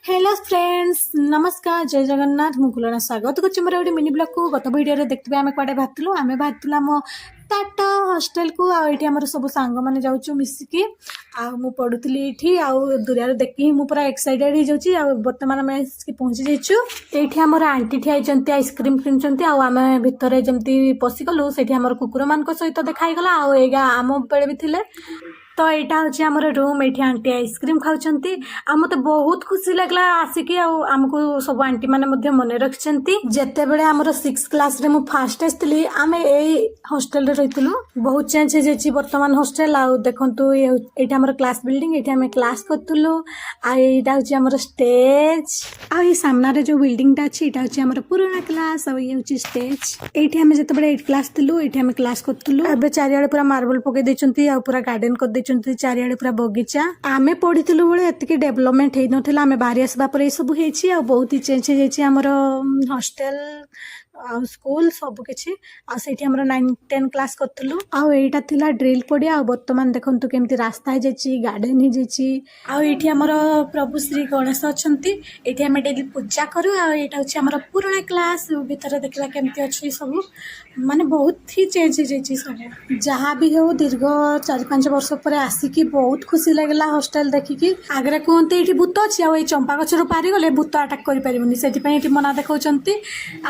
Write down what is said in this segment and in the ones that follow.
Hello friends नमस्कार जय जगन्नाथ मुकुलना स्वागत करुच्ची मोर गोटे मिनी ब्लॉग को गत वीडियो देखते आम कड़े बाहर आम टाट हॉस्टल को आम सब सांग मैंने जाऊँ मिसिकी मु पढ़ुली ये दूरिया देखी मुझे पूरा एक्साइटेड हो जाऊँ बर्तमान आम पहुँची जाइछु ये आम आंटी ठिया आइसक्रीम किनुंट आम भितर जमी पशिगलु से कुकुर मान सहित देखाईगला आम बेले भी थे तो यहाँ हूँ आम रूम ये आंटी आइसक्रीम खाऊंट मत बहुत खुशी लगला आसिकी आमको सब आंटी मैंने मन रखिंट जिते बड़े आम 6th क्लास रे मु फास्ट आसती आम यही हॉस्टल रही बहुत चेंज हो जाए बर्तमान हॉस्टल देखु ये आम क्लास बिल्डिंग ये आम क्लास करूँ यहाँ हूँ आम स्टेज आई सामने जो बिल्डिंगटा अच्छी यहाँ हूँ आम पुराना क्लास ये हूँ स्टेज ये आम जो 8th क्लास थी ये आम क्लास करूँ ए चारिआडे पूरा मार्बल पकई पूरा गार्डन कर चारिआडे पूरा बगीचा आमे पढ़ीलु बेले एतिकी डेवलपमेंट हो ना आम बाहरी आसवा पर सब हो बहुत ही चेंज हो जाए आमर हॉस्टल स्कूल सब किसी आम 9-10 क्लास करूँ आईटा थिला ड्रिल पड़िया बर्तमान देखु केमती रास्ता हो जाए गार्डन हो जाए आमर प्रभु श्री गणेश अच्छा ये आम डेली पूजा करूँ यहाँ हूँ आम पुराना क्लास भीतर देखला केमती अच्छी सब माने बहुत ही चेंज हो जाए सब जहाँ भी हो दीर्घ 4-5 वर्ष पर आसिकी बहुत खुशी लगला हॉस्टल देखिकी आगे कहते ये भूत अच्छी आई चंपा गचर पारी गले भूत आटाक कर मना देखा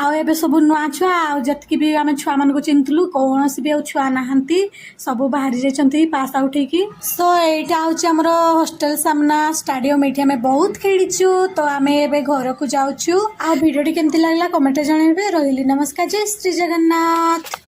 आए सब नुआ छुआ आतकी भी आम छुआ मान चिन्हलु कौन भी छुआ नहांती सब बाहरी जाइए पास आउट होगी सो यहाँ हूँ आम हॉस्टल सामना स्टाडियम ये आम बहुत खेलीचु तो आम ए घर को जाऊँ आ भिडियो केमती लगला कमेंट जनइबे रही नमस्कार जय श्री जगन्नाथ।